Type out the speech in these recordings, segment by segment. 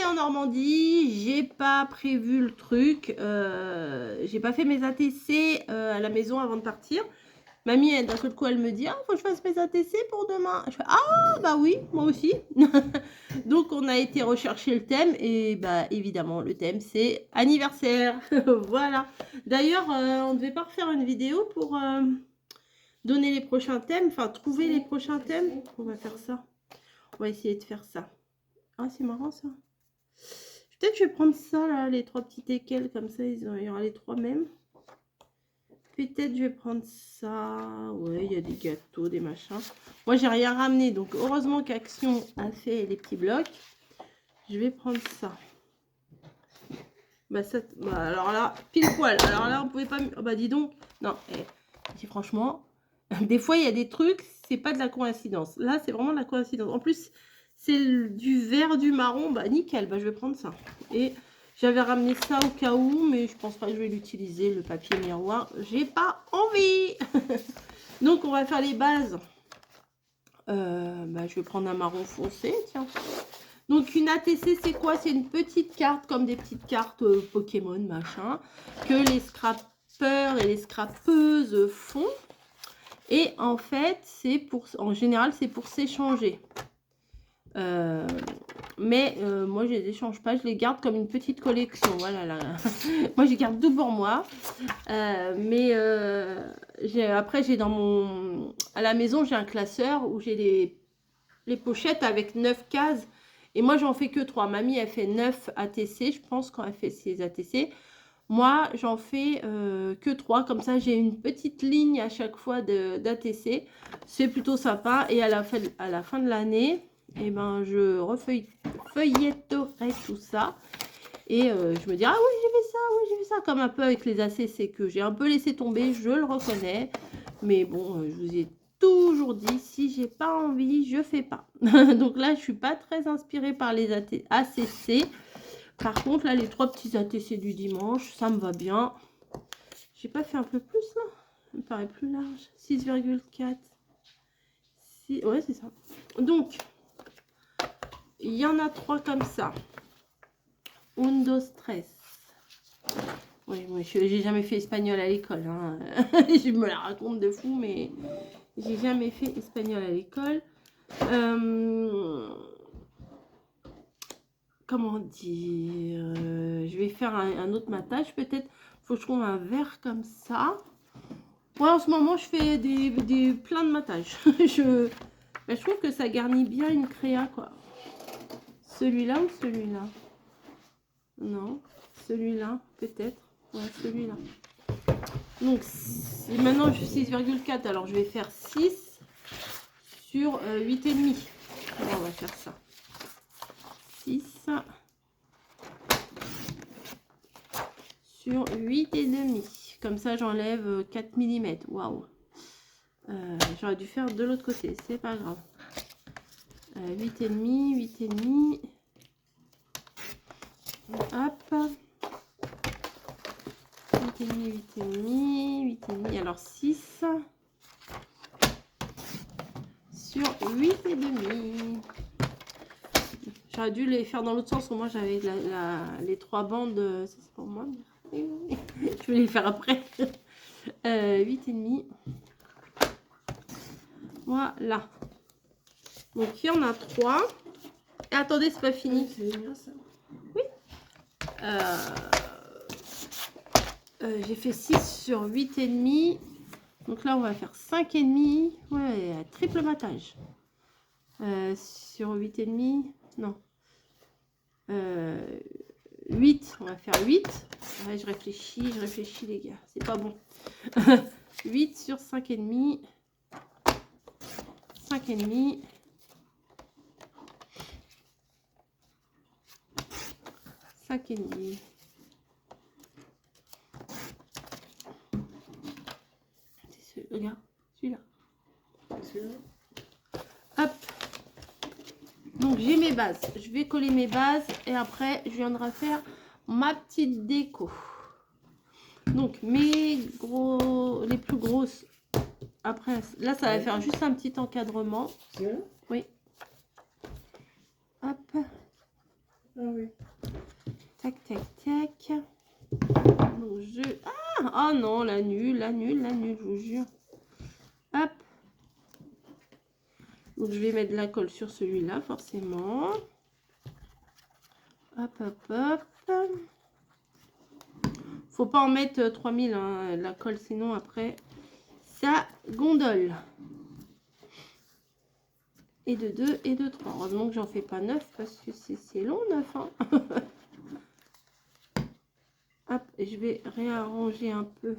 en Normandie, j'ai pas prévu le truc, j'ai pas fait mes ATC à la maison avant de partir. Mamie, d'un seul coup, elle me dit, ah, faut que je fasse mes ATC pour demain. Je fais, ah, bah oui, moi aussi. Donc, on a été rechercher le thème et bah évidemment, le thème, c'est anniversaire. Voilà. D'ailleurs, on ne devait pas refaire une vidéo pour donner les prochains thèmes, enfin, trouver les prochains thèmes. On va faire ça. On va essayer de faire ça. Ah, c'est marrant, ça. Peut-être que je vais prendre ça, là, les 3 petits teckels, comme ça, il y aura les 3 mêmes. Peut-être je vais prendre ça. Ouais, il y a des gâteaux, des machins. Moi, j'ai rien ramené, donc heureusement qu'Action a fait les petits blocs. Je vais prendre ça. Bah, ça, bah alors là, pile poil. Alors là, on pouvait pas... Oh, bah, dis donc. Non, franchement, des fois, il y a des trucs, c'est pas de la coïncidence. Là, c'est vraiment de la coïncidence. En plus, c'est du vert, du marron. Bah, nickel. Bah, je vais prendre ça. Et... j'avais ramené ça au cas où, mais je pense pas que je vais l'utiliser, le papier miroir. J'ai pas envie. Donc, on va faire les bases. Bah, je vais prendre un marron foncé, tiens. Donc, une ATC, c'est quoi? C'est une petite carte, comme des petites cartes Pokémon, machin, que les scrappeurs et les scrappeuses font. Et en fait, c'est pour, en général, c'est pour s'échanger. Mais moi je les échange pas, je les garde comme une petite collection. Voilà, là. Moi je les garde tout pour moi. Après j'ai dans mon... à la maison j'ai un classeur où j'ai les pochettes avec 9 cases. Et moi j'en fais que 3. Mamie elle fait 9 ATC, je pense, quand elle fait ses ATC. Moi j'en fais que 3. Comme ça j'ai une petite ligne à chaque fois d'ATC. C'est plutôt sympa. Et à la fin de l'année, et ben je feuilletterai tout ça et je me dis, ah oui j'ai fait ça, oui j'ai fait ça, comme un peu avec les ACC que j'ai un peu laissé tomber, je le reconnais, mais bon, je vous ai toujours dit, si j'ai pas envie, je fais pas. Donc là je suis pas très inspirée par les ACC. Par contre là, les 3 petits ATC du dimanche, ça me va bien. J'ai pas fait un peu plus là, ça me paraît plus large. 6,4. Ouais c'est ça. Donc il y en a 3 comme ça. Undo stress. Oui, moi j'ai jamais fait espagnol à l'école. Hein. Je me la raconte de fou, mais j'ai jamais fait espagnol à l'école. Comment dire, je vais faire un autre matage peut-être. Faut que je trouve un verre comme ça. Ouais, en ce moment je fais plein de matages. je trouve que ça garnit bien une créa quoi. Celui-là ou celui-là? Non, celui-là peut-être. Ouais, celui-là. Donc maintenant je suis 6,4, alors je vais faire 6 sur 8,5. On va faire ça. 6 sur 8,5. Comme ça j'enlève 4 mm. Waouh. J'aurais dû faire de l'autre côté, c'est pas grave. 8,5, 8,5. Hop. 8,5, 8,5, 8,5. Alors 6 sur 8,5. J'aurais dû les faire dans l'autre sens. Moi, j'avais les 3 bandes. Ça, c'est pour moi. Je vais les faire après. 8,5. Voilà. Donc, il y en a 3. Et attendez, c'est pas fini. Oui. J'ai fait 6 sur 8,5. Donc là, on va faire 5,5. Ouais, triple matage. Sur 8,5. Non. 8. On va faire 8. Ouais, je réfléchis, les gars. C'est pas bon. 8 sur 5,5. 5,5. 5,5. Regarde, celui-là. Hop. Donc j'ai mes bases. Je vais coller mes bases et après je viendrai faire ma petite déco. Donc les plus grosses. Après, là ça va faire juste un petit encadrement. Oui. Hop. oui. Tac, tac, tac. Donc je... Ah, oh non, la nulle, je vous jure. Hop. Donc je vais mettre de la colle sur celui-là, forcément. Hop, hop, hop. Faut pas en mettre 3000, hein, la colle, sinon après, ça gondole. Et de 2 et de 3. Heureusement que j'en fais pas 9 parce que c'est long 9. Hein. Hop, je vais réarranger un peu.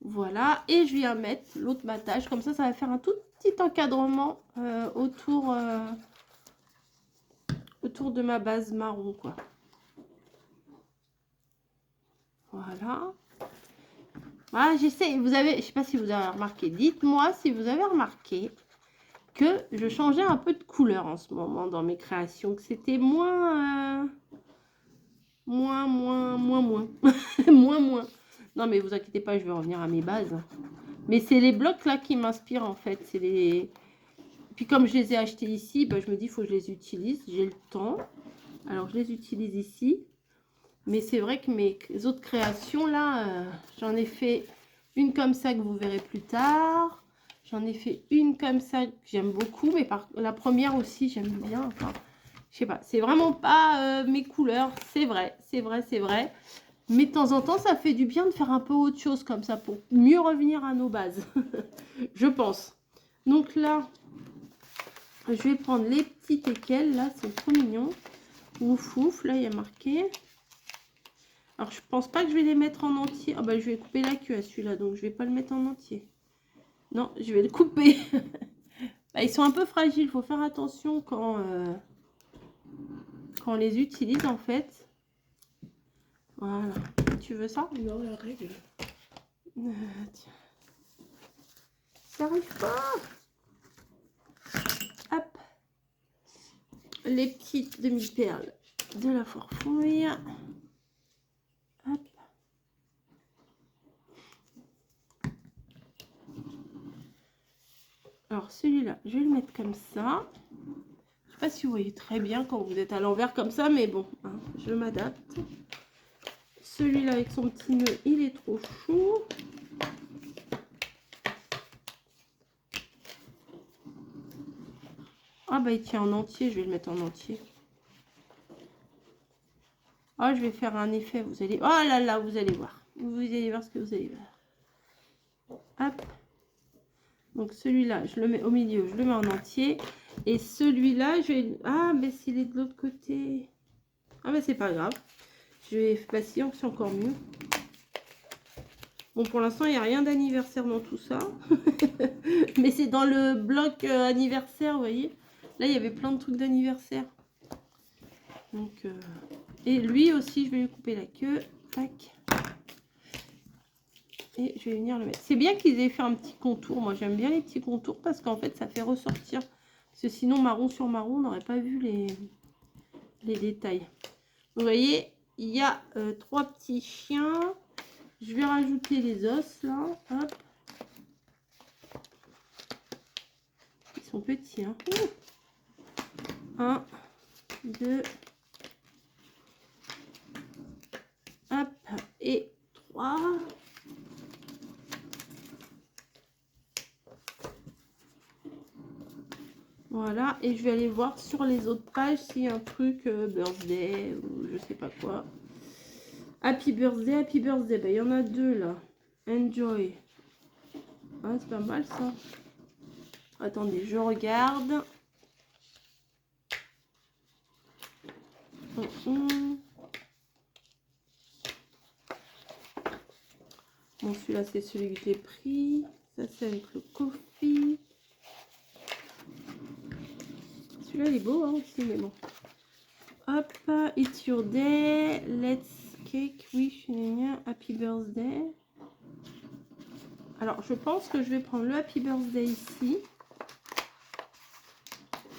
Voilà, et je viens mettre l'autre battage. Comme ça va faire un tout petit encadrement autour de ma base marron, quoi. Voilà. Voilà, j'essaie. Vous avez, je sais pas si vous avez remarqué. Dites-moi si vous avez remarqué que je changeais un peu de couleur en ce moment dans mes créations, que c'était moins, moins, moins. Non, mais vous inquiétez pas, je vais revenir à mes bases. Mais c'est les blocs là qui m'inspirent en fait. C'est les... Puis comme je les ai achetés ici, bah, je me dis, il faut que je les utilise. J'ai le temps. Alors, je les utilise ici. Mais c'est vrai que mes autres créations là, j'en ai fait une comme ça que vous verrez plus tard. J'en ai fait une comme ça que j'aime beaucoup. Mais la première aussi, j'aime bien. Enfin, je sais pas, c'est vraiment pas mes couleurs. C'est vrai, c'est vrai, c'est vrai. Mais de temps en temps, ça fait du bien de faire un peu autre chose comme ça pour mieux revenir à nos bases. Je pense. Donc là, je vais prendre les petits teckels. Là, c'est trop mignon. Ouf, ouf. Là, il y a marqué. Alors, je pense pas que je vais les mettre en entier. Ah bah, je vais couper la queue à celui-là. Donc, je vais pas le mettre en entier. Non, je vais le couper. Bah, ils sont un peu fragiles. Il faut faire attention quand on les utilise, en fait. Voilà. Tu veux ça? Non, la règle. Tiens. Ça arrive pas. Hop. Les petites demi-perles de la forfouille. Hop. Alors celui-là, je vais le mettre comme ça. Je sais pas si vous voyez très bien quand vous êtes à l'envers comme ça, mais bon, hein, je m'adapte. Celui-là avec son petit nœud, il est trop chou. Ah bah il tient en entier, je vais le mettre en entier. Ah, je vais faire un effet, vous allez... Oh là là, vous allez voir. Vous allez voir ce que vous allez voir. Hop. Donc celui-là, je le mets au milieu, je le mets en entier. Et celui-là, je vais... Ah, mais s'il est de l'autre côté... Ah, mais c'est pas grave. Je vais... Bah si, c'est encore mieux. Bon, pour l'instant, il n'y a rien d'anniversaire dans tout ça. Mais c'est dans le bloc anniversaire, vous voyez. Là, il y avait plein de trucs d'anniversaire. Donc... Et lui aussi, je vais lui couper la queue. Tac. Et je vais venir le mettre. C'est bien qu'ils aient fait un petit contour. Moi, j'aime bien les petits contours parce qu'en fait, ça fait ressortir. Parce que sinon, marron sur marron, on n'aurait pas vu les détails. Vous voyez, il y a 3 petits chiens. Je vais rajouter les os, là. Hop. Ils sont petits, hein. 1, 2. Hop. Et 3. Voilà, et je vais aller voir sur les autres pages s'il y a un truc birthday ou je sais pas quoi. Happy birthday, happy birthday. Ben, il y en a 2 là. Enjoy. Ah, c'est pas mal ça. Attendez, je regarde. Bon, celui-là, c'est celui que j'ai pris. Ça, c'est avec le coffee. Celui-là, il est beau hein, aussi, mais bon. Hop, it's your day. Let's cake, wish, happy birthday. Alors, je pense que je vais prendre le happy birthday ici.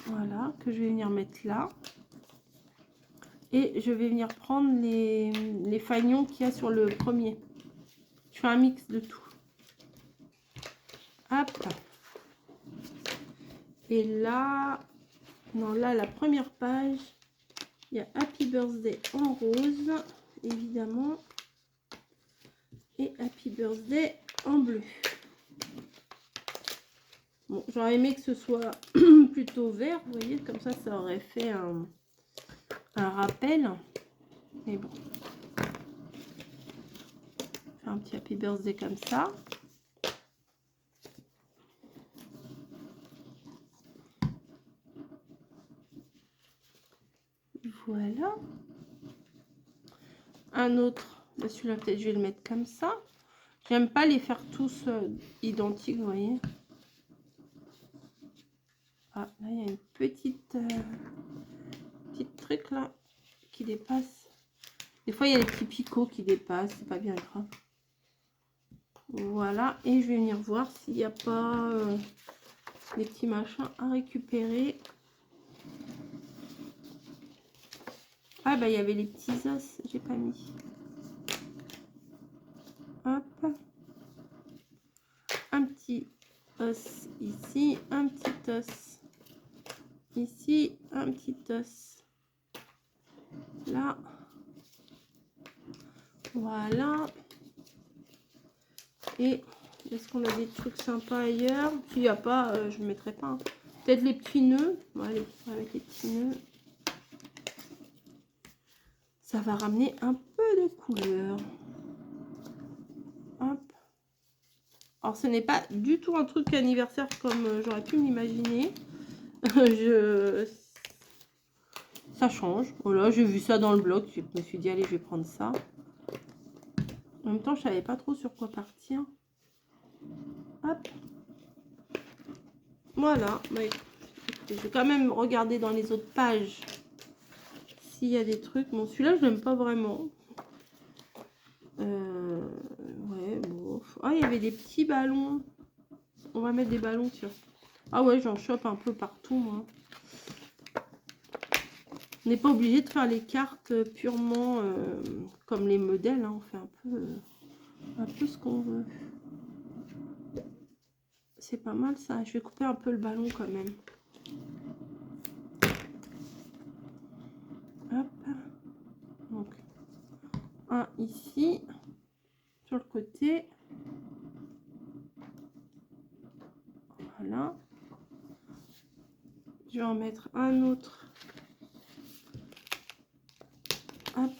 Voilà, que je vais venir mettre là. Et je vais venir prendre les fagnons qu'il y a sur le premier. Je fais un mix de tout. Hop. Et là, Non, là, la première page, il y a Happy Birthday en rose, évidemment. Et Happy Birthday en bleu. Bon, j'aurais aimé que ce soit plutôt vert, vous voyez, comme ça aurait fait un rappel. Mais bon. Faire un petit Happy Birthday comme ça. Voilà. Un autre, celui-là peut-être je vais le mettre comme ça. J'aime pas les faire tous identiques, vous voyez. Ah, là il y a une petite truc là qui dépasse. Des fois il y a des petits picots qui dépassent, c'est pas bien grave. Voilà, et je vais venir voir s'il n'y a pas des petits machins à récupérer. Ah bah il y avait les petits os, j'ai pas mis. Hop. Un petit os ici, un petit os ici, un petit os là. Voilà. Et est-ce qu'on a des trucs sympas ailleurs? S'il n'y a pas, je ne mettrai pas. Hein. Peut-être les petits nœuds. Bon, allez, avec les petits nœuds. Ça va ramener un peu de couleur. Hop. Alors, ce n'est pas du tout un truc anniversaire comme j'aurais pu m'imaginer. Ça change. Voilà, j'ai vu ça dans le blog. Je me suis dit, allez, je vais prendre ça. En même temps, je savais pas trop sur quoi partir. Hop. Voilà. Bah, écoutez, je vais quand même regarder dans les autres pages s'il y a des trucs. Bon, celui-là, je l'aime pas vraiment. Ouais, bon. Ah, il y avait des petits ballons. On va mettre des ballons, tiens. Ah ouais, j'en chope un peu partout, moi. On n'est pas obligé de faire les cartes purement comme les modèles. Hein. On fait un peu ce qu'on veut. C'est pas mal, ça. Je vais couper un peu le ballon, quand même. Hop. Donc, un ici. Sur le côté. Voilà. Je vais en mettre un autre. Hop.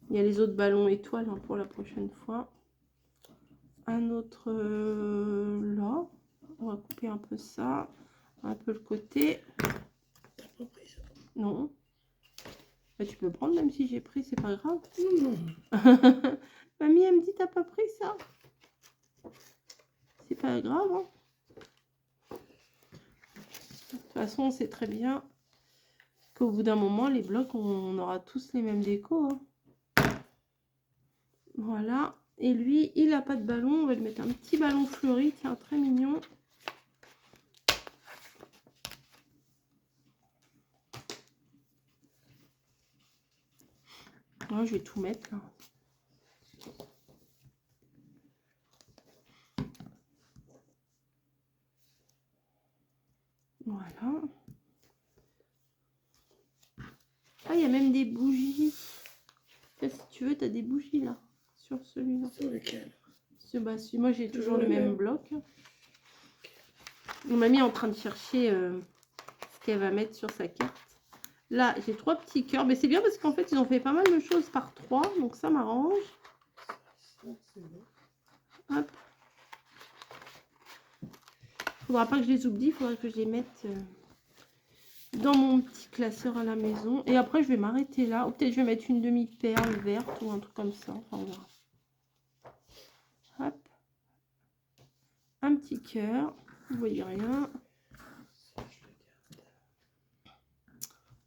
Il y a les autres ballons étoiles hein, pour la prochaine fois. Un autre là. On va couper un peu ça. Un peu le côté. T'as pas pris ça? Non. Bah, tu peux prendre même si j'ai pris, c'est pas grave. Non. Mamie, elle me dit t'as pas pris ça. C'est pas grave. Hein. De toute façon, on sait très bien qu'au bout d'un moment, les blocs, on aura tous les mêmes décos. Hein. Voilà. Et lui, il n'a pas de ballon. On va lui mettre un petit ballon fleuri. Tiens, très mignon. Moi, je vais tout mettre là. Voilà. Ah, il y a même des bougies. Là, si tu veux, tu as des bougies là. Sur celui-là. Sur lequel? Bah, moi, j'ai toujours le même bloc. Mon mamie est en train de chercher ce qu'elle va mettre sur sa carte. Là, j'ai 3 petits cœurs. Mais c'est bien parce qu'en fait, ils ont fait pas mal de choses par 3. Donc, ça m'arrange. Hop. Faudra pas que je les oublie. Il faudra que je les mette dans mon petit classeur à la maison. Et après, je vais m'arrêter là. Ou peut-être je vais mettre une demi-perle verte ou un truc comme ça. Enfin, on verra. Hop. Un petit cœur. Vous voyez rien.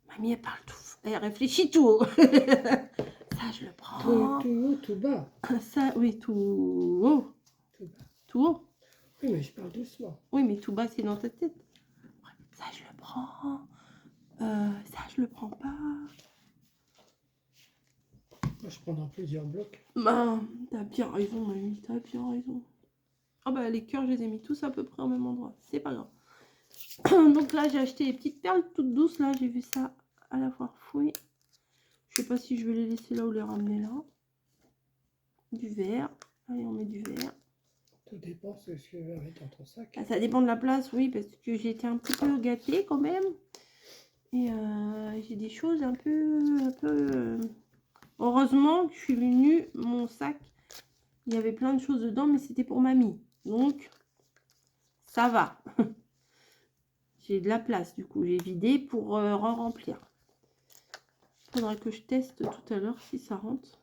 Mamie, elle parle tout. Elle réfléchit tout haut. Ça, je le prends. Tout haut, tout bas. Ça, oui, tout haut. Tout bas. Tout haut. Oui, mais je parle doucement. Oui, mais tout bas, c'est dans ta tête. Ça, je le prends. Ça, je le prends pas. Moi, je prends dans plusieurs blocs. Bah, t'as bien raison, mamie. T'as bien raison. Ah bah, les cœurs, je les ai mis tous à peu près au même endroit. C'est pas grave. Donc là, j'ai acheté les petites perles toutes douces. Là, j'ai vu ça à la foire fouille. Je sais pas si je vais les laisser là ou les ramener là. Du vert. Allez, on met du vert. Tout dépend de ce que tu vas mettre dans ton sac. Ah, ça dépend de la place, oui, parce que j'ai été un petit peu gâtée quand même. Et j'ai des choses un peu... Heureusement que je suis venue, mon sac, il y avait plein de choses dedans, mais c'était pour mamie. Donc, ça va. J'ai de la place, du coup. J'ai vidé pour remplir. Il faudra que je teste tout à l'heure si ça rentre.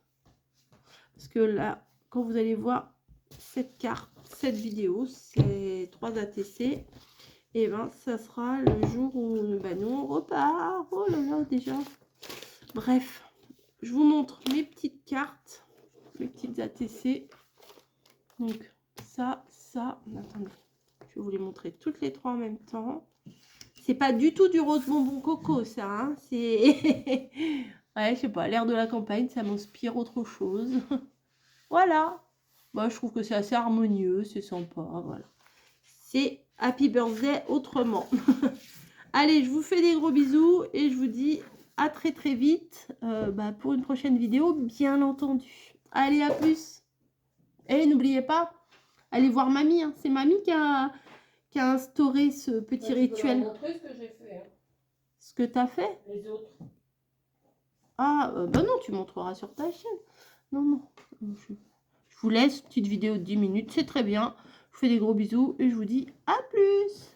Parce que là, quand vous allez voir cette carte, cette vidéo, c'est 3 ATC. Et ben, ça sera le jour où nous on repart. Oh là là, déjà. Bref, je vous montre mes petites cartes, mes petites ATC. Donc, ça. Attendez, je vais vous les montrer toutes les 3 en même temps. C'est pas du tout du rose bonbon coco, ça. Hein. C'est... ouais, je sais pas, l'air de la campagne, ça m'inspire autre chose. Voilà. Moi, je trouve que c'est assez harmonieux, c'est sympa, voilà. C'est Happy Birthday autrement. Allez, je vous fais des gros bisous et je vous dis à très très vite pour une prochaine vidéo, bien entendu. Allez, à plus. Et n'oubliez pas, allez voir mamie. Hein. C'est mamie qui a instauré ce petit rituel. Je vais montrer ce que j'ai fait. Hein. Ce que tu as fait? Les autres. Ah, bah non, tu montreras sur ta chaîne. Non. Je vous laisse, petite vidéo de 10 minutes, c'est très bien. Je vous fais des gros bisous et je vous dis à plus.